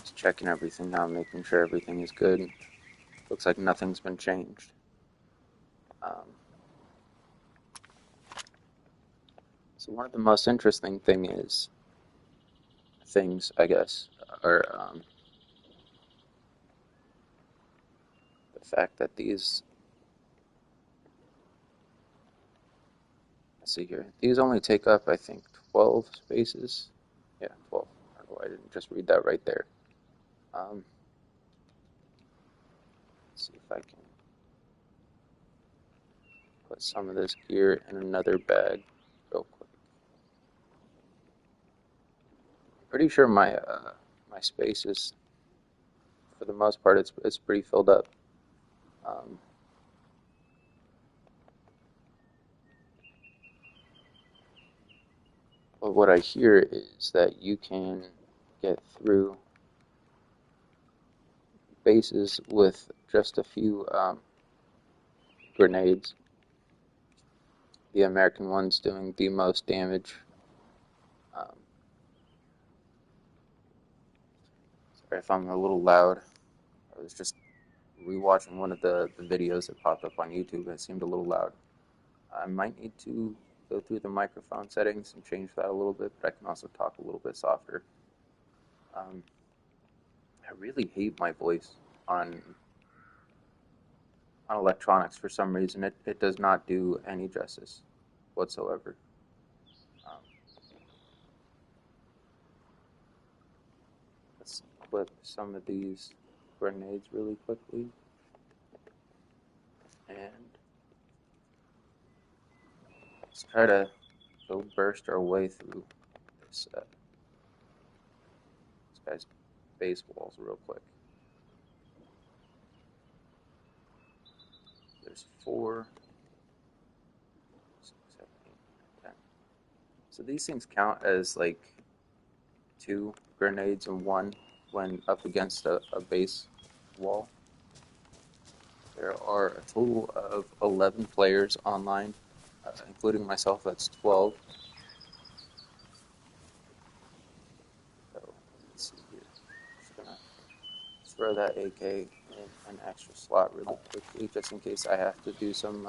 Just checking everything now, making sure everything is good. Looks like nothing's been changed. Um, so one of the most interesting things, I guess, are the fact that these, let's see here, these only take up, I think, 12 spaces. Yeah, 12. Oh, I didn't just read that right there. Let's see if I can put some of this gear in another bag real quick. Pretty sure my space is, for the most part, it's pretty filled up. Um, but what I hear is that you can get through bases with just a few grenades. The American one's doing the most damage. Um, Sorry if I'm a little loud. I was just rewatching one of the videos that popped up on YouTube and it seemed a little loud. I might need to go through the microphone settings and change that a little bit, but I can also talk a little bit softer. Um, I really hate my voice on electronics for some reason. It does not do any justice whatsoever. Um, let's clip some of these grenades really quickly. And let's try to go burst our way through this guy's base walls real quick. There's 4, 6, 7, 8, 10. So these things count as like 2 grenades and 1 when up against a base wall. There are a total of 11 players online, including myself. That's 12. So let's see here. Just gonna throw that AK in an extra slot really quickly, just in case I have to do some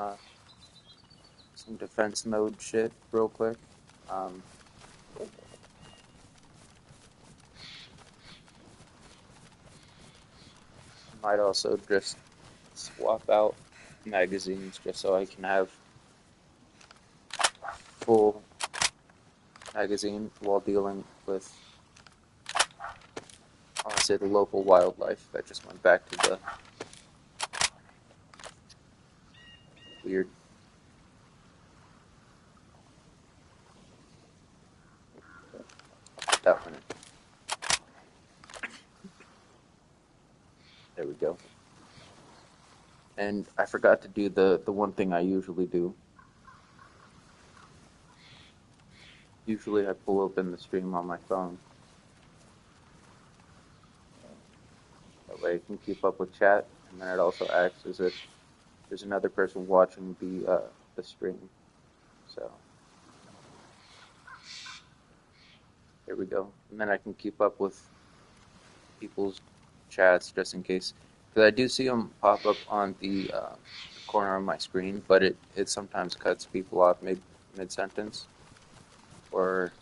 defense mode shit real quick. Um, might also just swap out magazines just so I can have full magazine while dealing with, I want to say, the local wildlife that just went back to the weird. Put that one in. There we go. And I forgot to do the one thing I usually do. Usually I pull open the stream on my phone. That way I can keep up with chat, and then it also acts as if there's another person watching the stream. So there we go. And then I can keep up with people's chats just in case. Because I do see them pop up on the corner of my screen, but it sometimes cuts people off mid-sentence. Or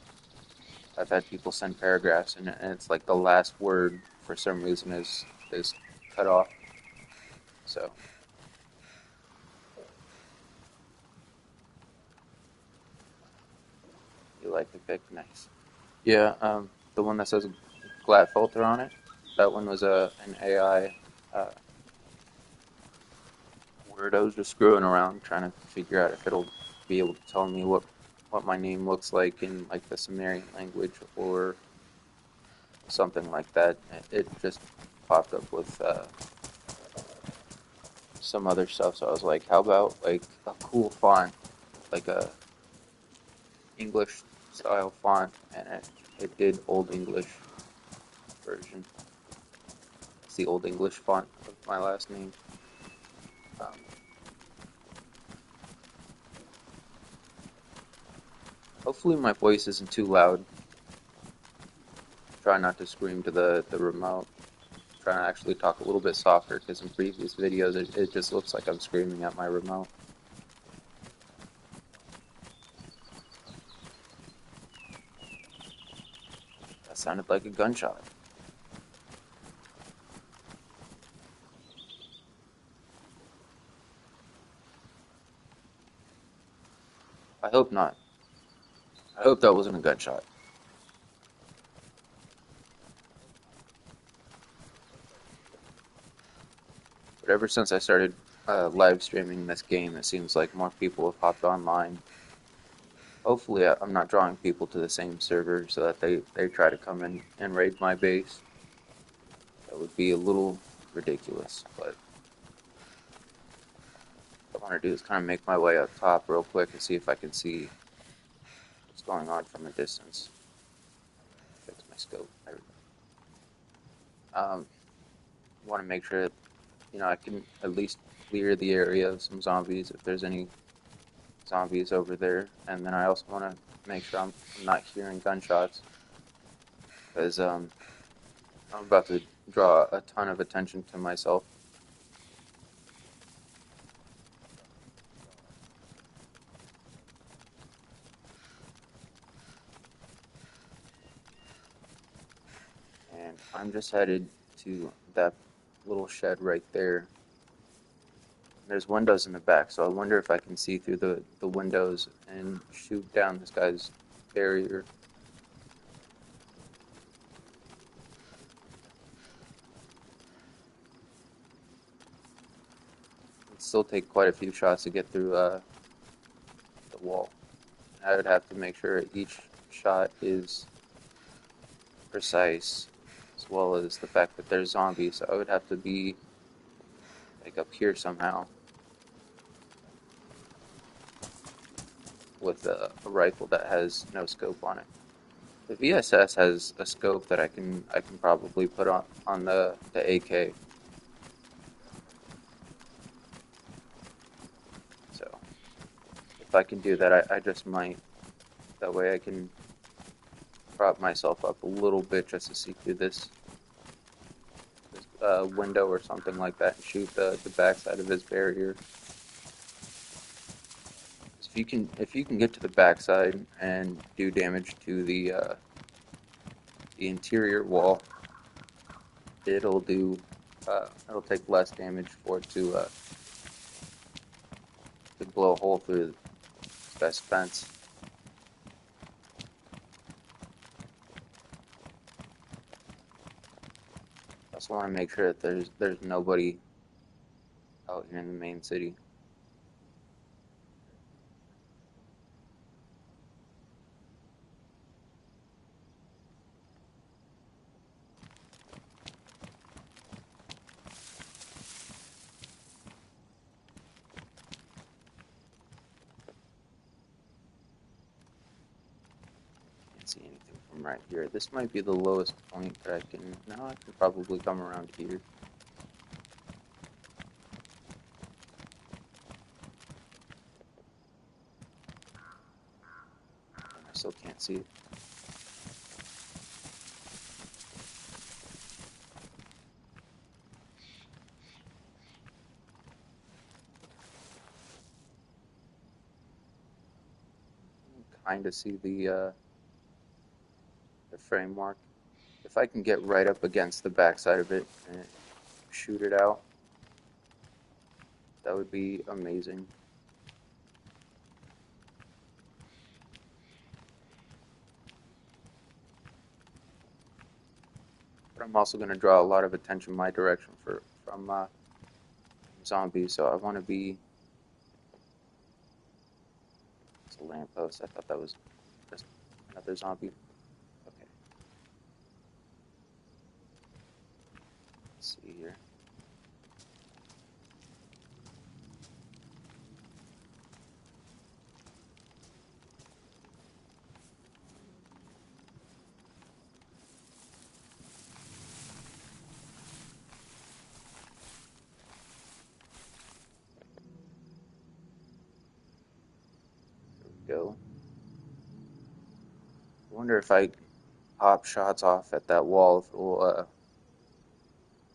I've had people send paragraphs and it's like the last word for some reason is cut off. So you like the pic? Nice. Yeah, the one that says Glat filter on it. That one was an AI word. I was just screwing around trying to figure out if it'll be able to tell me what my name looks like in like the Sumerian language or something like that. It just popped up with some other stuff, so I was like, how about like a cool font, like a English style font, and it did Old English version. It's the Old English font of my last name. Um, Hopefully my voice isn't too loud. I'm try not to scream to the remote. Try to actually talk a little bit softer because in previous videos it just looks like I'm screaming at my remote. That sounded like a gunshot. I hope not. I hope that wasn't a gunshot. But ever since I started live streaming this game, it seems like more people have hopped online. Hopefully, I'm not drawing people to the same server so that they try to come in and raid my base. That would be a little ridiculous, but what I want to do is kind of make my way up top real quick and see if I can see what's going on from a distance. Fix my scope. There we go. Want to make sure that, I can at least clear the area of some zombies if there's any zombies over there, and then I also want to make sure I'm not hearing gunshots, because I'm about to draw a ton of attention to myself. And I'm just headed to that little shed right there. There's windows in the back, so I wonder if I can see through the windows and shoot down this guy's barrier. It'd still take quite a few shots to get through the wall. I would have to make sure each shot is precise, as well as the fact that there's zombies. So I would have to be like up here somehow with a rifle that has no scope on it. The VSS has a scope that I can probably put on the AK. So if I can do that, I just might. That way I can prop myself up a little bit just to see through this window or something like that and shoot the backside of his barrier. If you can get to the backside and do damage to the interior wall, it'll it'll take less damage for it to blow a hole through this guy's fence. I also want to make sure that there's nobody out here in the main city. See anything from right here. This might be the lowest point that I can. No, I can probably come around here. I still can't see it. Kind of see the framework. If I can get right up against the backside of it and shoot it out, that would be amazing. But I'm also going to draw a lot of attention my direction from zombies, so I want to be. It's a lamppost. I thought that was just another zombie. Okay. Let's see here. There we go. I wonder if I pop shots off at that wall if it will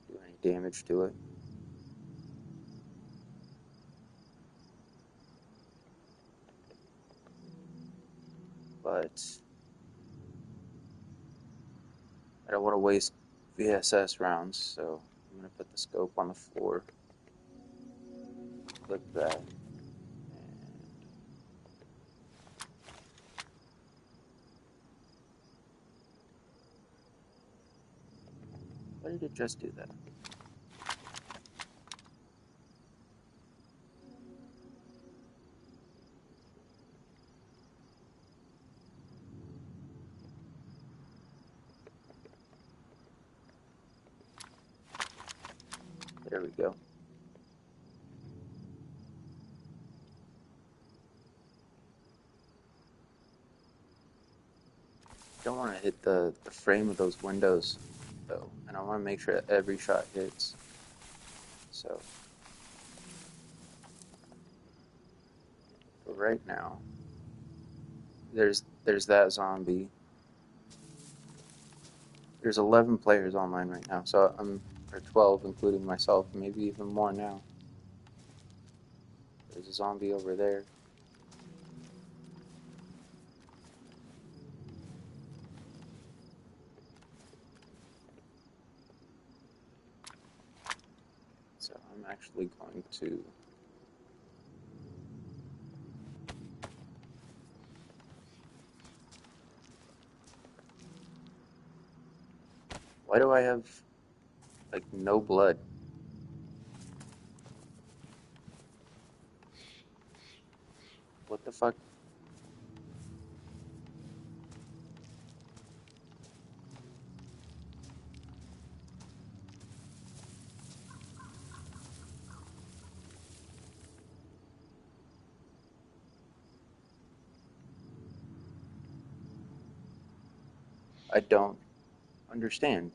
do any damage to it. But I don't want to waste VSS rounds, so I'm going to put the scope on the floor. Click that. And why did it just do that? There we go. Don't want to hit the frame of those windows, though, and I want to make sure that every shot hits. So, for right now, there's that zombie. There's 11 players online right now, so or 12, including myself, maybe even more now. There's a zombie over there. So I'm actually going to why do I have like no blood? What the fuck? I don't understand.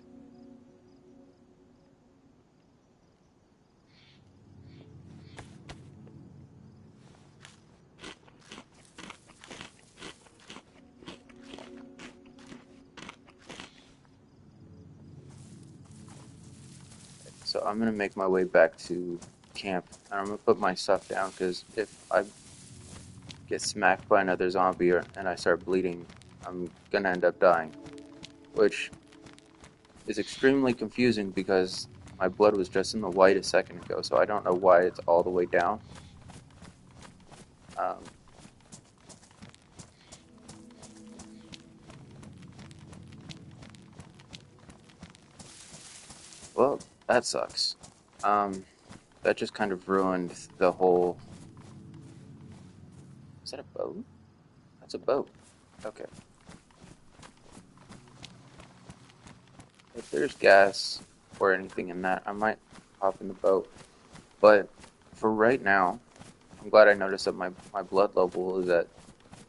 So I'm gonna make my way back to camp, and I'm gonna put my stuff down, because if I get smacked by another zombie and I start bleeding, I'm gonna end up dying, which is extremely confusing because my blood was just in the white a second ago, so I don't know why it's all the way down. Um, well, that sucks. That just kind of ruined the whole... Is that a boat? That's a boat. Okay. If there's gas or anything in that, I might hop in the boat. But for right now, I'm glad I noticed that my blood level is at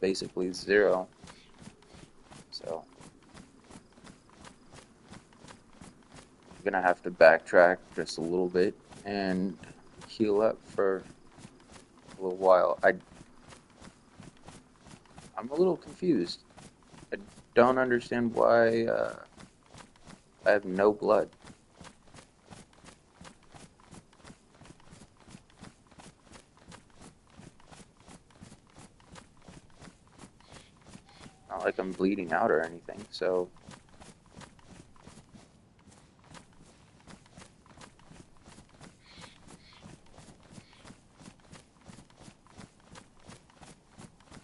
basically 0. So I'm gonna have to backtrack just a little bit and heal up for a little while. I'm a little confused. I don't understand why I have no blood. Not like I'm bleeding out or anything, so...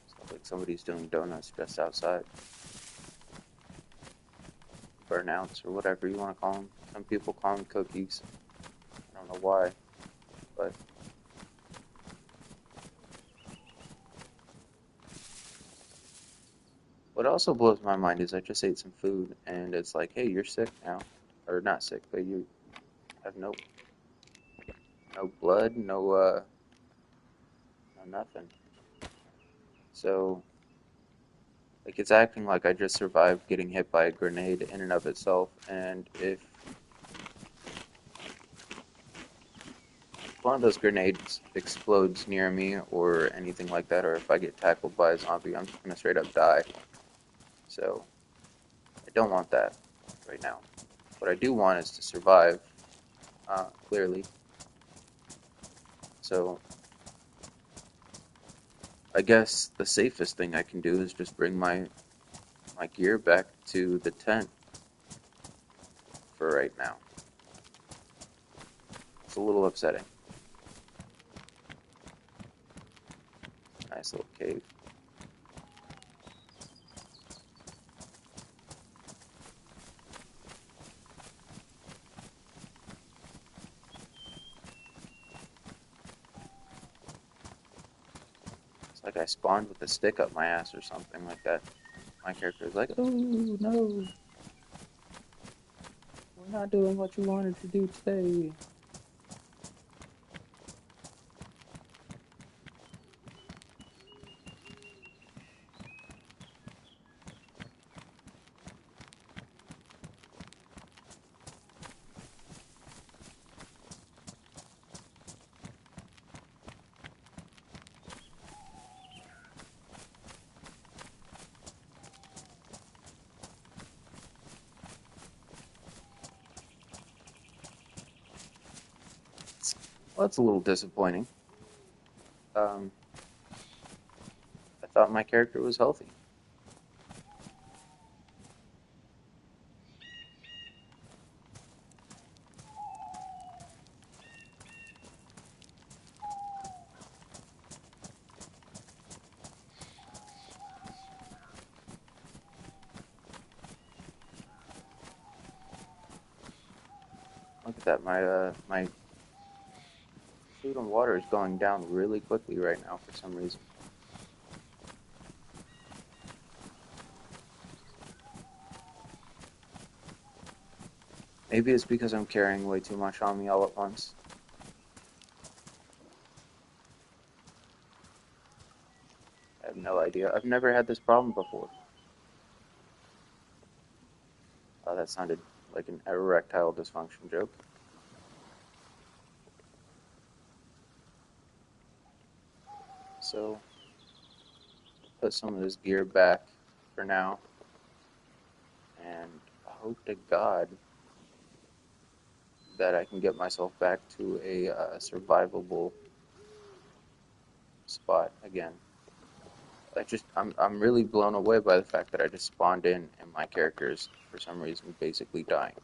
Sounds like somebody's doing donuts just outside. Burnouts, or whatever you want to call them. Some people call them cookies. I don't know why, but... What also blows my mind is I just ate some food, and it's like, hey, you're sick now. Or not sick, but you have no blood, no nothing. So, like, it's acting like I just survived getting hit by a grenade in and of itself, and if one of those grenades explodes near me or anything like that, or if I get tackled by a zombie, I'm just gonna straight up die. So, I don't want that right now. What I do want is to survive, clearly. So I guess the safest thing I can do is just bring my gear back to the tent for right now. It's a little upsetting. Nice little cave. It's like I spawned with a stick up my ass or something like that. My character is like, oh no, we're not doing what you wanted to do today. Well, that's a little disappointing. I thought my character was healthy. Look at that, my food and water is going down really quickly right now for some reason. Maybe it's because I'm carrying way too much on me all at once. I have no idea. I've never had this problem before. Oh, that sounded like an erectile dysfunction joke. So, put some of this gear back for now. And I hope to God that I can get myself back to a survivable spot again. I'm really blown away by the fact that I just spawned in and my character is, for some reason, basically dying.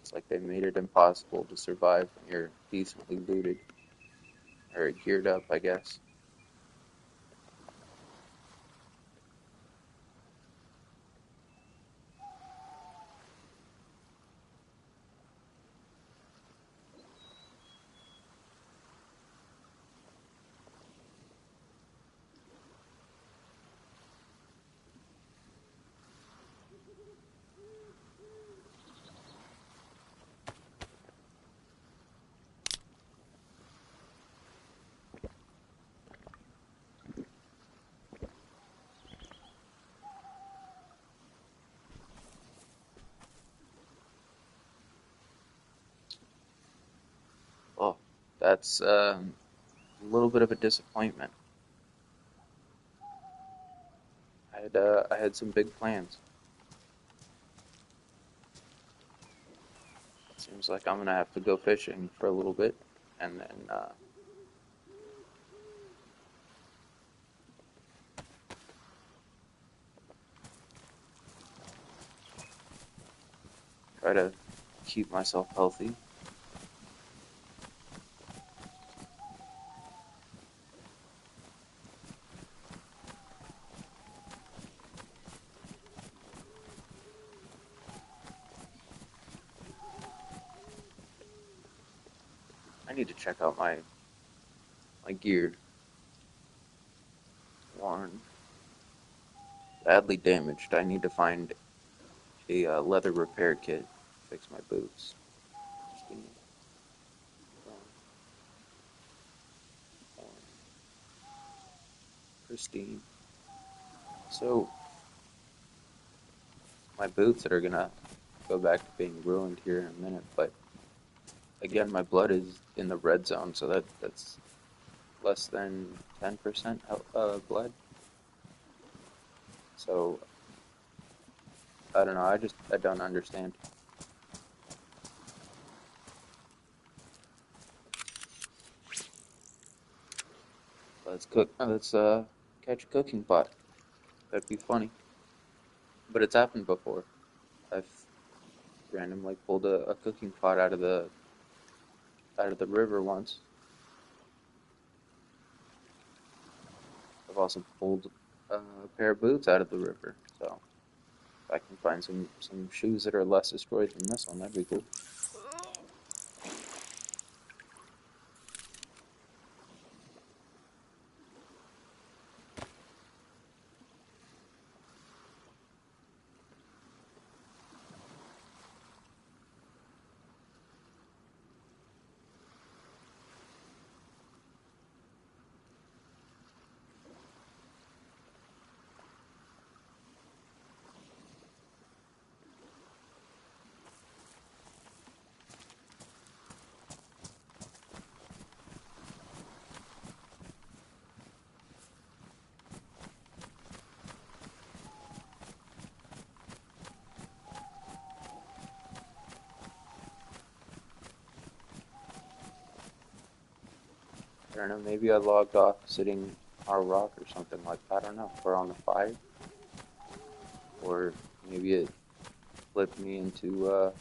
It's like they made it impossible to survive when you're decently looted. Or geared up, I guess. Oh, that's a little bit of a disappointment. I had some big plans. Seems like I'm gonna have to go fishing for a little bit, and then try to keep myself healthy. I need to check out my gear. Worn, badly damaged. I need to find a leather repair kit to fix my boots. Pristine. So my boots that are gonna go back to being ruined here in a minute, but again, my blood is in the red zone, so that's less than 10% blood. So I don't know. I don't understand. Let's cook. Let's catch a cooking pot. That'd be funny. But it's happened before. I've randomly pulled a cooking pot out of the river once. I've also pulled a pair of boots out of the river. So if I can find some shoes that are less destroyed than this one, that'd be cool. I don't know, maybe I logged off sitting on a rock or something like that. I don't know. Or on the fire. Or maybe it flipped me into, I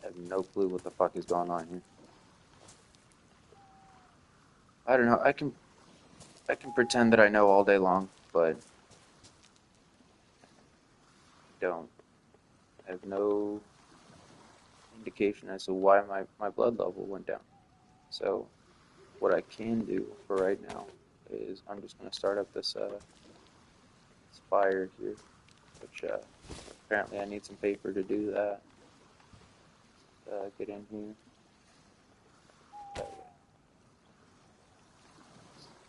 have no clue what the fuck is going on here. I don't know. I can pretend that I know all day long, but I don't. I have no indication as to why my blood level went down. So what I can do for right now is I'm just going to start up this fire here, which apparently I need some paper to do that. Get in here.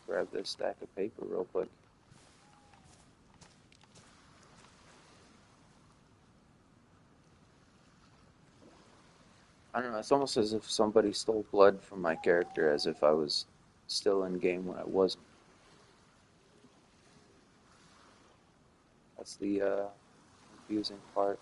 Grab this stack of paper real quick. I don't know, it's almost as if somebody stole blood from my character, as if I was still in game when I wasn't. That's the confusing part.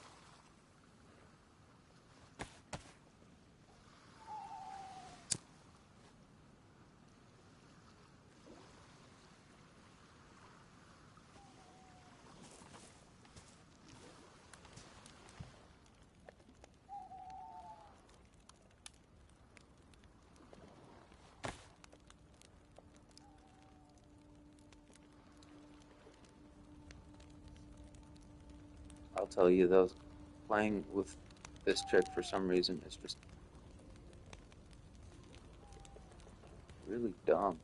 I'll tell you, those playing with this chick for some reason is just really dumb.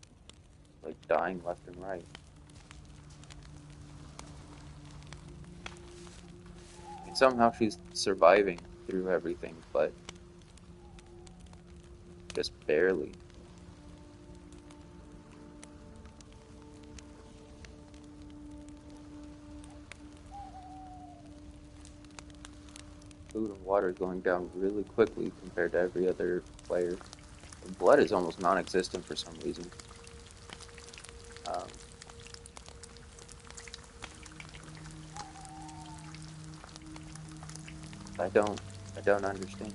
Like dying left and right. I mean, somehow she's surviving through everything, but just barely. Food and water is going down really quickly compared to every other player. The blood is almost non-existent for some reason. Um, I don't, I don't understand.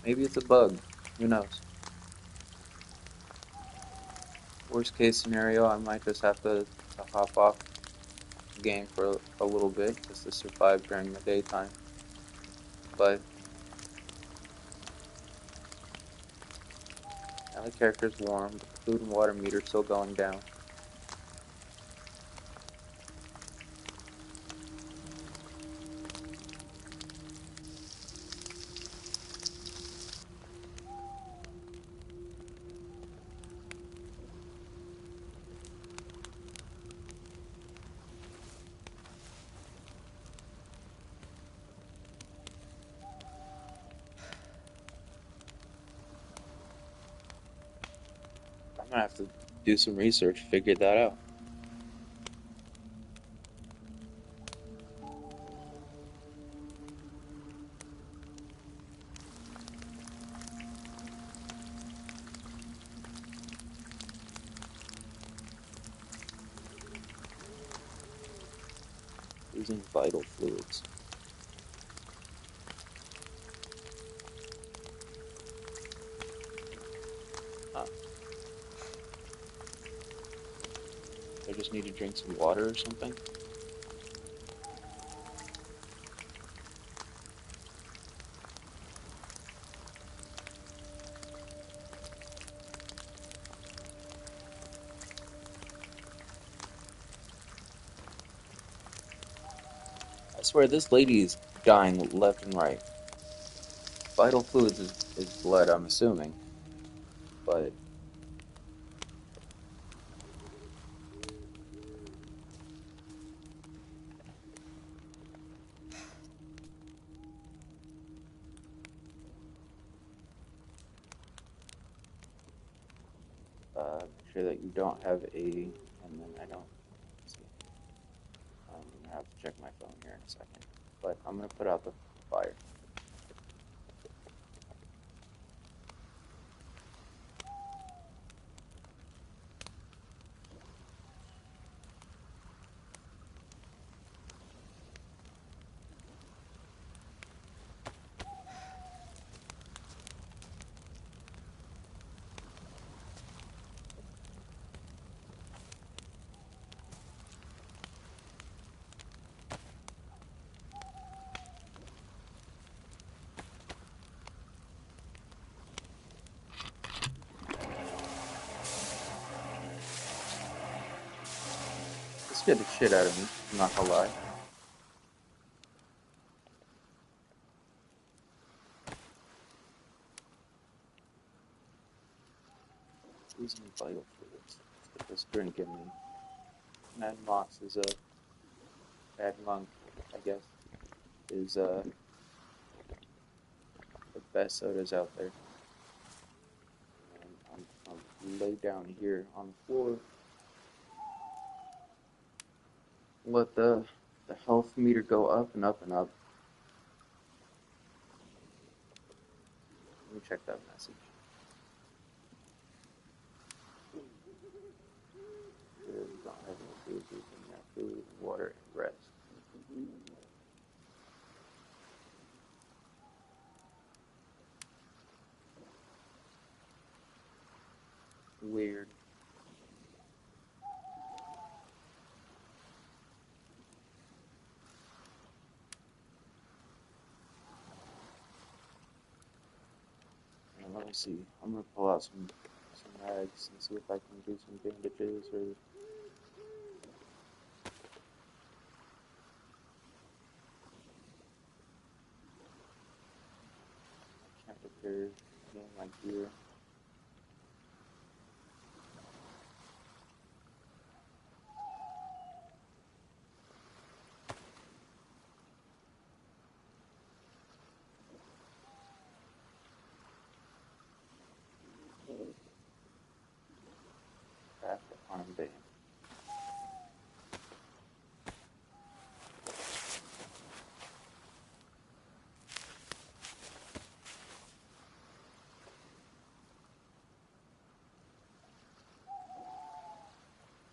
Maybe it's a bug. Who knows? Worst case scenario, I might just have to hop off the game for a little bit just to survive during the daytime. But now the character's warm, but the food and water meter's still going down. I'm gonna have to do some research, figure that out. Losing vital fluids. Huh. I just need to drink some water or something? I swear this lady is dying left and right. Vital fluids is blood, I'm assuming. But make sure that you don't have a, and then I don't see. I'm gonna have to check my phone here in a second. But I'm gonna put out the fire. This scared the shit out of me, I'm not gonna lie. Losing vital fluids. Let's get this drink in me. Mad Mox is a bad monk, I guess. Is the best sodas out there. And I'm laid down here on the floor. Let the health meter go up and up and up. Let me check that message. Good, don't have any food, you can have food, water, and rest. Weird. And let me see. I'm gonna pull out some rags and see if I can do some bandages or temperature, getting my gear. Back to arm band.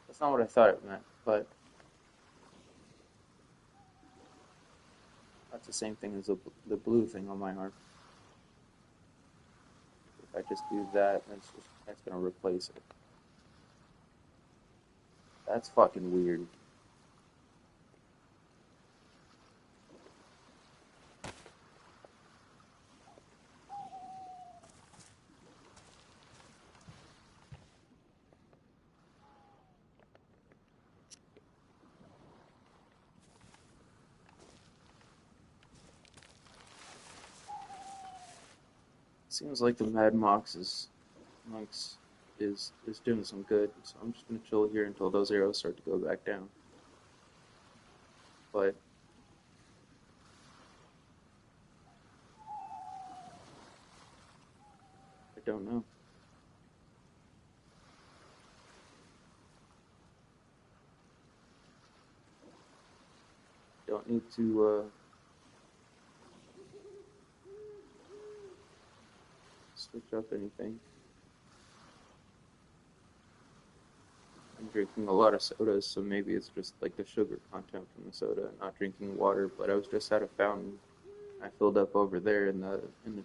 That's not what I thought it meant, but that's the same thing as the blue thing on my arm. If I just do that, that's gonna replace it. That's fucking weird. Seems like the Mad Mox monks is doing some good, so I'm just gonna chill here until those arrows start to go back down. But I don't know. Don't need to switch up anything. I'm drinking a lot of sodas, so maybe it's just like the sugar content from the soda, not drinking water. But I was just at a fountain. I filled up over there in the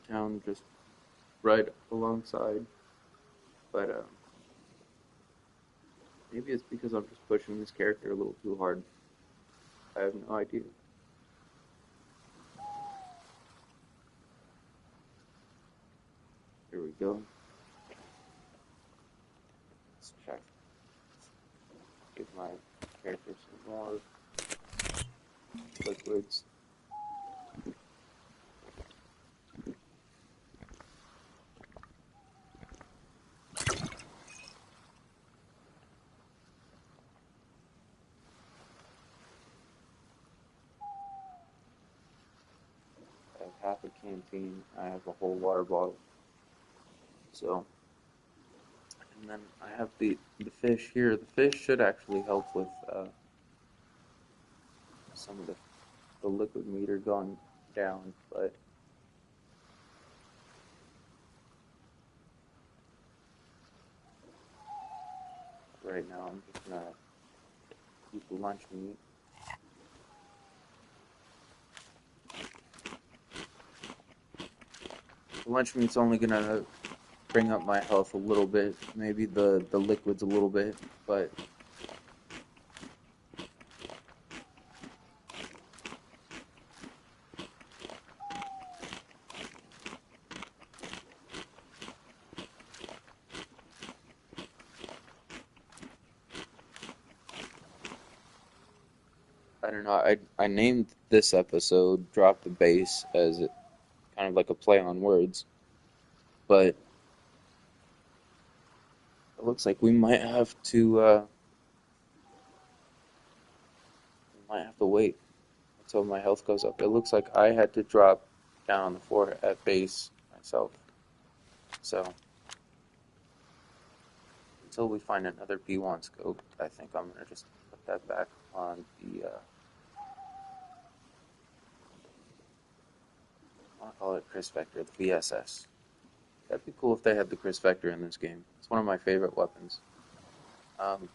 town, just right alongside. But maybe it's because I'm just pushing this character a little too hard. I have no idea. Here we go. Let's check. Give my character some more liquids. I have half a canteen. I have a whole water bottle. So, and then I have the fish here. The fish should actually help with some of the liquid meter going down, but right now I'm just gonna keep the lunch meat. The lunch meat's only gonna bring up my health a little bit, maybe the liquids a little bit, but I don't know. I named this episode "Drop the Bass" as it, kind of like a play on words, but it looks like we might have to wait until my health goes up. It looks like I had to drop down on the floor at base myself. So until we find another P1 scope, I think I'm gonna just put that back on the. I want to call it Chris Vector, the VSS. That'd be cool if they had the Chris Vector in this game. It's one of my favorite weapons. Um,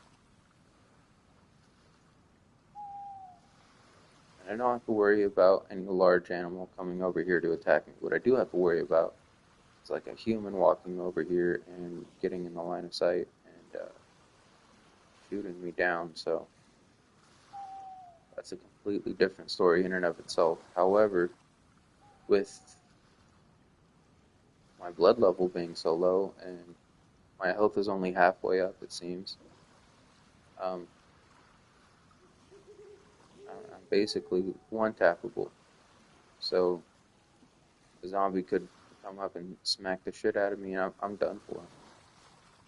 and I don't have to worry about any large animal coming over here to attack me. What I do have to worry about is like a human walking over here and getting in the line of sight and shooting me down. So that's a completely different story in and of itself. However, with my blood level being so low and my health is only halfway up, it seems. I'm basically one-tappable. So the zombie could come up and smack the shit out of me, and I'm done for.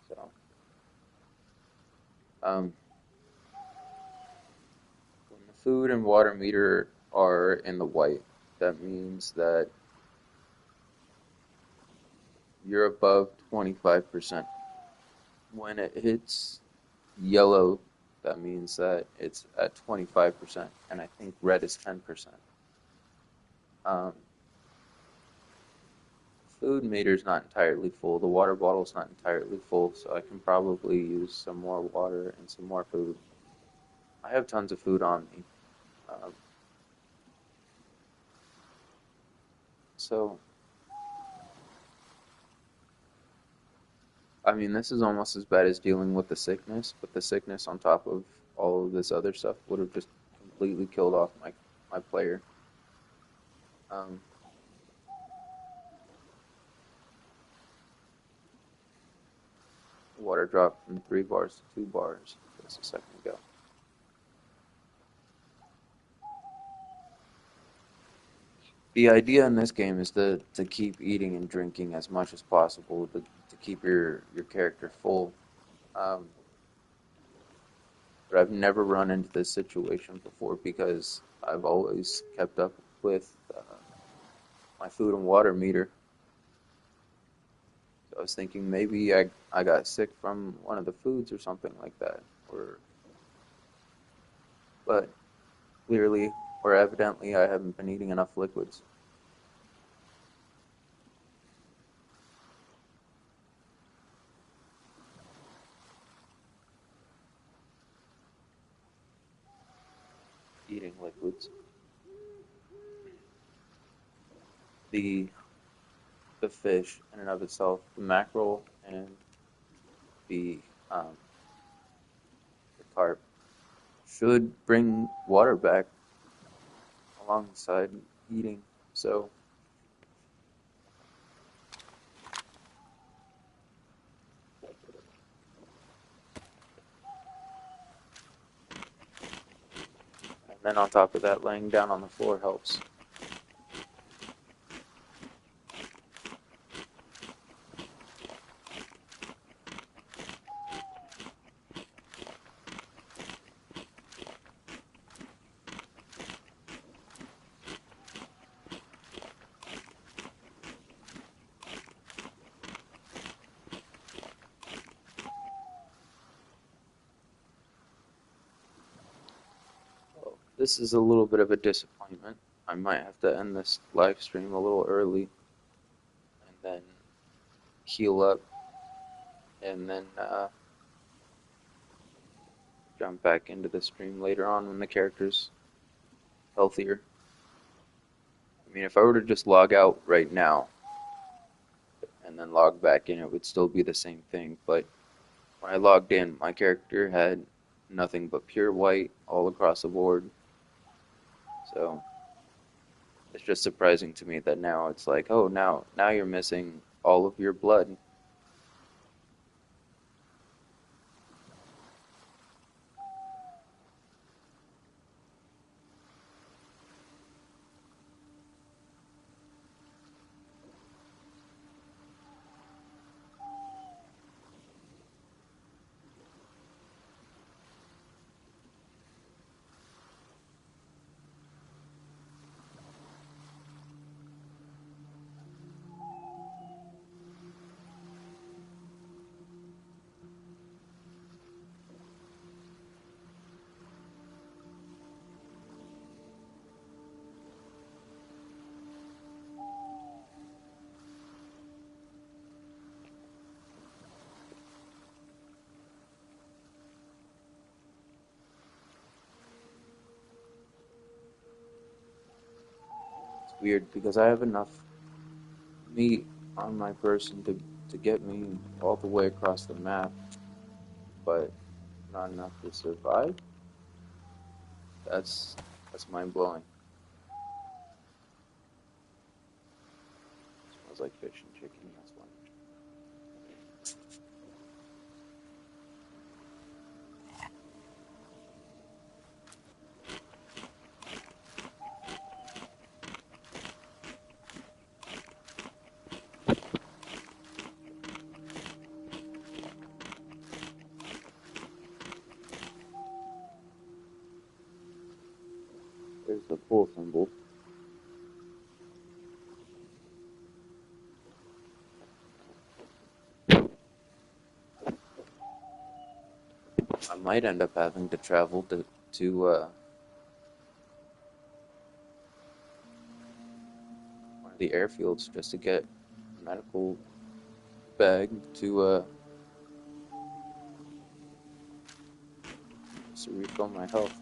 So, when the food and water meter are in the white, that means that you're above 25%. When it hits yellow, that means that it's at 25%, and I think red is 10%. Food meter's not entirely full. The water bottle's not entirely full, so I can probably use some more water and some more food. I have tons of food on me. Um, so, I mean, this is almost as bad as dealing with the sickness, but the sickness on top of all of this other stuff would have just completely killed off my player. Um, Water dropped from 3 bars to 2 bars just a second ago. The idea in this game is to keep eating and drinking as much as possible to keep your character full. Um, but I've never run into this situation before because I've always kept up with my food and water meter. So I was thinking maybe I got sick from one of the foods or something like that, but clearly or evidently I haven't been eating enough liquids. the the fish in and of itself, the mackerel and the um, the carp should bring water back alongside eating. So and then on top of that, laying down on the floor helps. Well, this is a little bit of a disappointment. I might have to end this live stream a little early and then heal up and then jump back into the stream later on when the character's healthier. I mean, if I were to just log out right now and then log back in, it would still be the same thing. But when I logged in, my character had nothing but pure white all across the board. So it's just surprising to me that now it's like, oh, now you're missing all of your blood. It's weird because I have enough meat on my person to get me all the way across the map, but not enough to survive. That's that's mind blowing. Smells like fish and chicken. That's one. There's the pool symbol. I might end up having to travel to one of the airfields just to get a medical bag to refill my health.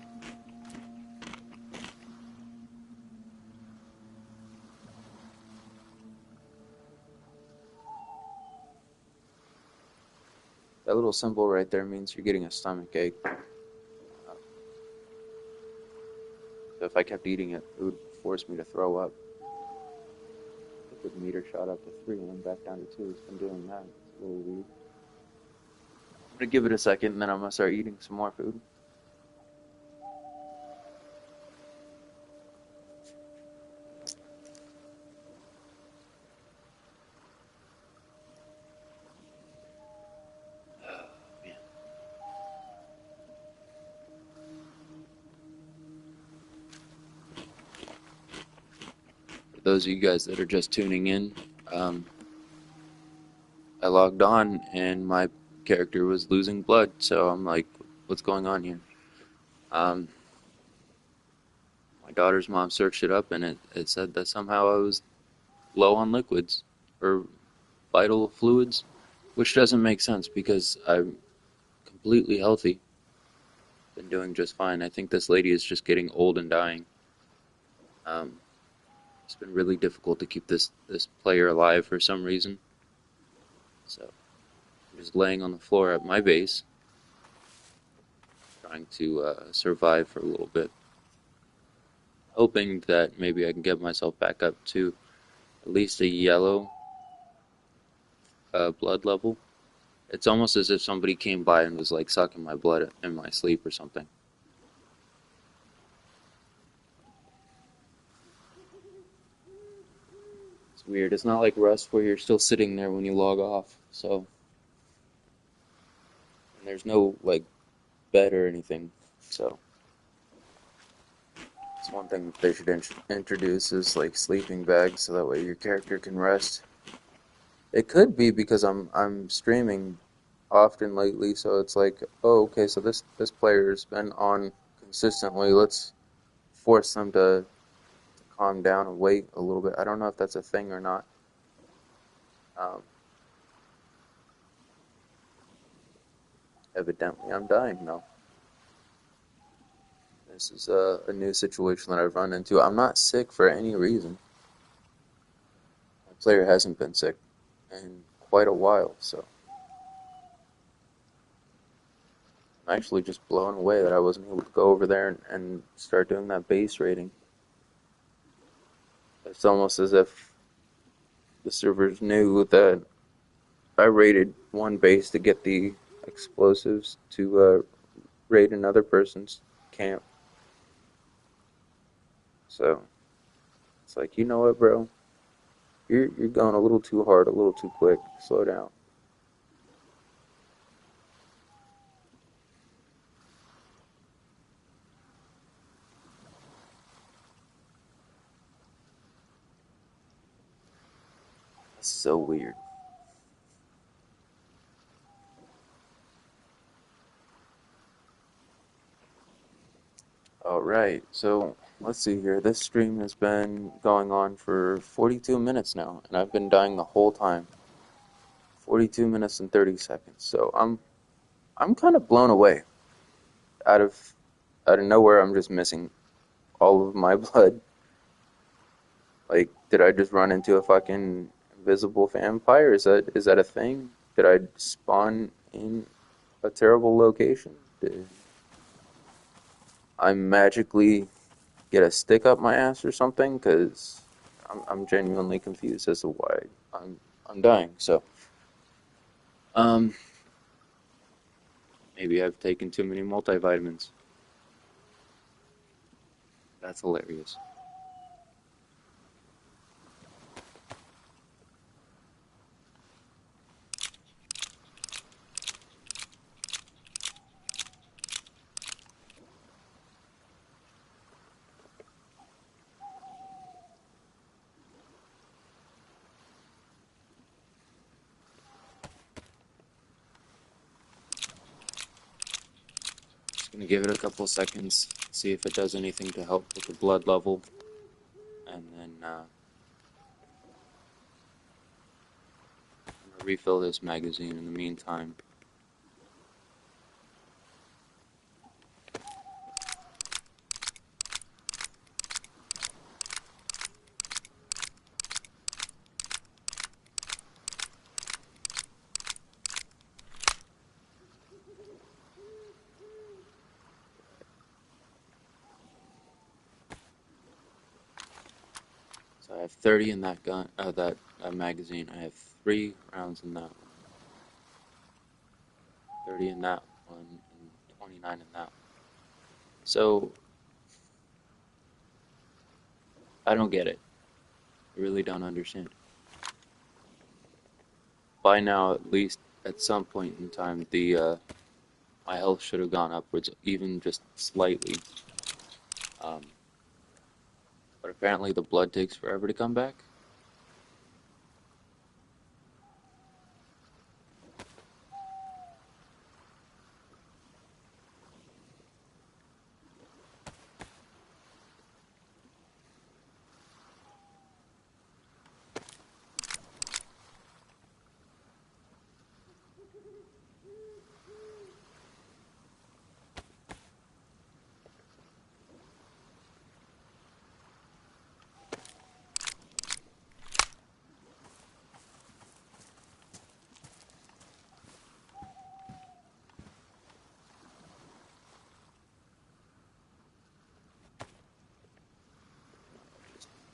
That little symbol right there means you're getting a stomach ache. So if I kept eating it, it would force me to throw up. The meter shot up to 3 and then back down to 2. It's been doing that. It's a little weird. I'm gonna give it a second and then I'm gonna start eating some more food. For those of you guys that are just tuning in, I logged on and my character was losing blood, so I'm like, what's going on here? My daughter's mom searched it up and it said that somehow I was low on liquids or vital fluids, which doesn't make sense because I'm completely healthy. Been doing just fine. I think this lady is just getting old and dying. Um, It's been really difficult to keep this player alive for some reason. So I'm just laying on the floor at my base, trying to survive for a little bit, hoping that maybe I can get myself back up to at least a yellow blood level. It's almost as if somebody came by and was like sucking my blood in my sleep or something. It's weird. It's not like Rust where you're still sitting there when you log off. So, and there's no like bed or anything. So, it's one thing that they should introduce is like sleeping bags, so that way your character can rest. It could be because I'm streaming often lately, so it's like, oh, okay, so this player's been on consistently. Let's force them to calm down and wait a little bit. I don't know if that's a thing or not. Um, Evidently, I'm dying though. This is a new situation that I've run into. I'm not sick for any reason. My player hasn't been sick in quite a while, so I'm actually just blown away that I wasn't able to go over there and start doing that base raiding. It's almost as if the servers knew that I raided one base to get the explosives to raid another person's camp. So it's like, you know what, bro? You're going a little too hard, a little too quick. Slow down. That's so weird. Alright, so let's see here. This stream has been going on for 42 minutes now, and I've been dying the whole time. 42 minutes and 30 seconds. So I'm kind of blown away. Out of nowhere, I'm just missing all of my blood. Like, did I just run into a fucking invisible vampire? Is that a thing? Did I spawn in a terrible location? Did I magically get a stick up my ass or something? Because I'm genuinely confused as to why I'm dying. So, um, maybe I've taken too many multivitamins. That's hilarious. Just gonna give it a couple seconds, see if it does anything to help with the blood level, and then I'm gonna refill this magazine in the meantime. So I have 30 in that gun, that magazine. I have 3 rounds in that one. 30 in that one, and 29 in that one. So I don't get it. I really don't understand. By now, at least at some point in time, the my health should have gone upwards, even just slightly. Um, but apparently, the blood takes forever to come back.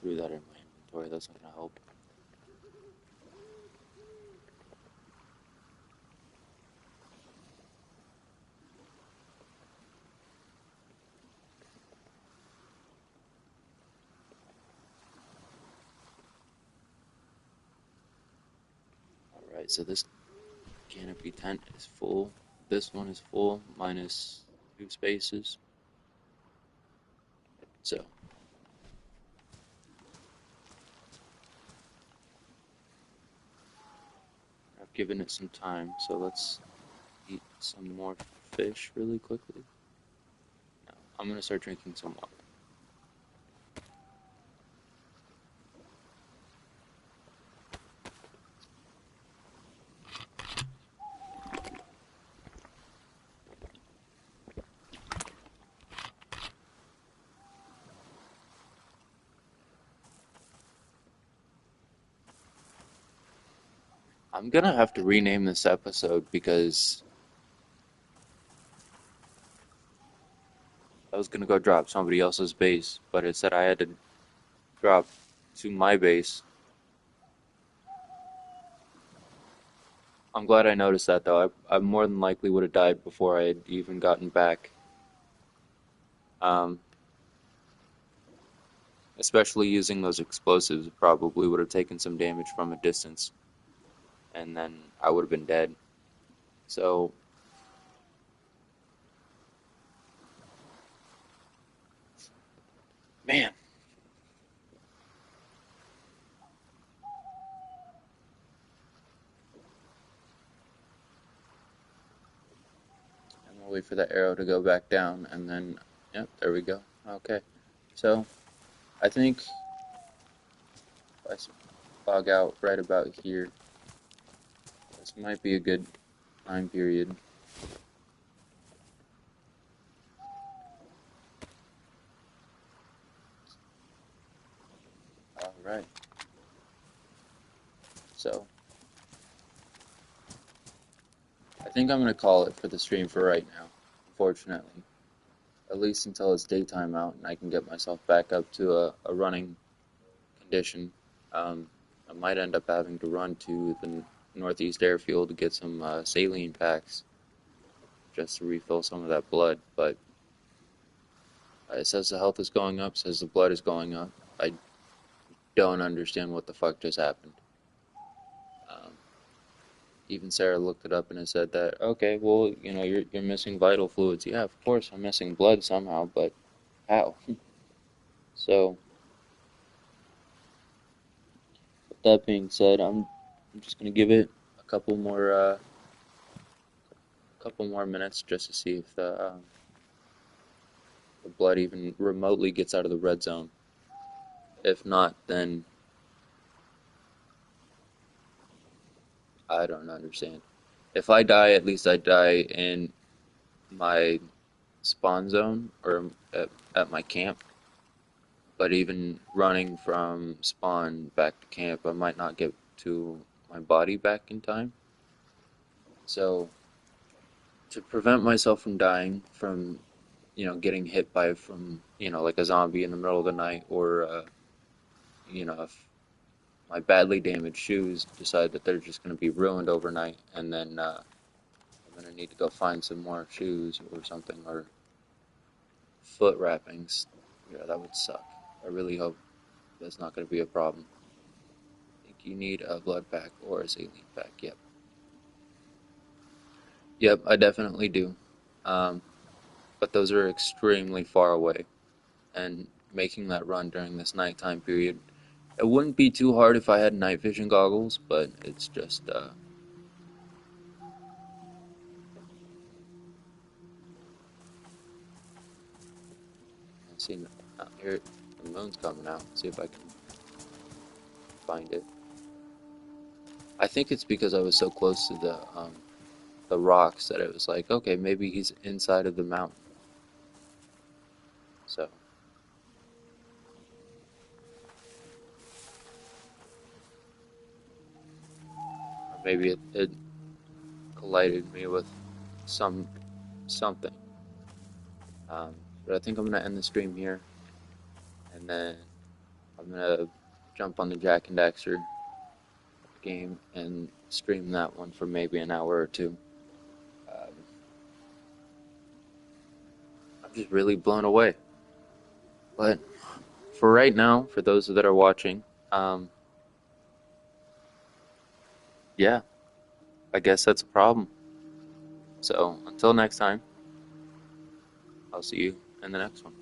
threw that in my inventory. That's not gonna help. Alright, so this canopy tent is full. This one is full, minus 2 spaces. So, I've given it some time, so let's eat some more fish really quickly. No, I'm gonna start drinking some water. I'm gonna have to rename this episode because I was gonna go drop somebody else's base, but it said I had to drop to my base. I'm glad I noticed that though. I more than likely would have died before I had even gotten back. Um, Especially using those explosives, probably would have taken some damage from a distance, and then I would have been dead. So, man, I'm gonna wait for that arrow to go back down, and then, yep, there we go. Okay, so I think if I fog out right about here, this might be a good time period. All right, so I think I'm gonna call it for the stream for right now, unfortunately. At least until it's daytime out and I can get myself back up to a running condition. I might end up having to run to the northeast airfield to get some saline packs just to refill some of that blood. But it says the health is going up, says the blood is going up. I don't understand what the fuck just happened. Um, Even Sarah looked it up and it said that, okay, well, you know, you're missing vital fluids. Yeah, of course I'm missing blood somehow, but how? So, with that being said, I'm just gonna give it a couple more minutes just to see if the blood even remotely gets out of the red zone. If not, then I don't understand. If I die, at least I die in my spawn zone or at my camp. But even running from spawn back to camp, I might not get to my body back in time. So to prevent myself from dying from, you know, getting hit by from, you know, like a zombie in the middle of the night, or you know, if my badly damaged shoes decide that they're just going to be ruined overnight, and then I'm going to need to go find some more shoes or something, or foot wrappings. Yeah, that would suck. I really hope that's not going to be a problem. I think you need a blood pack or a saline pack. Yep. Yep, I definitely do. Um, but those are extremely far away, and making that run during this nighttime period, it wouldn't be too hard if I had night vision goggles, but it's just see, here the moon's coming out. See if I can find it. I think it's because I was so close to the rocks that it was like, okay, maybe he's inside of the mountain. So, or maybe it collided me with something. But I think I'm gonna end the stream here, and then I'm gonna jump on the Jack and Daxter game and stream that one for maybe an hour or two. Um, I'm just really blown away. But for right now, for those that are watching, um, yeah, I guess that's a problem. So until next time, I'll see you in the next one.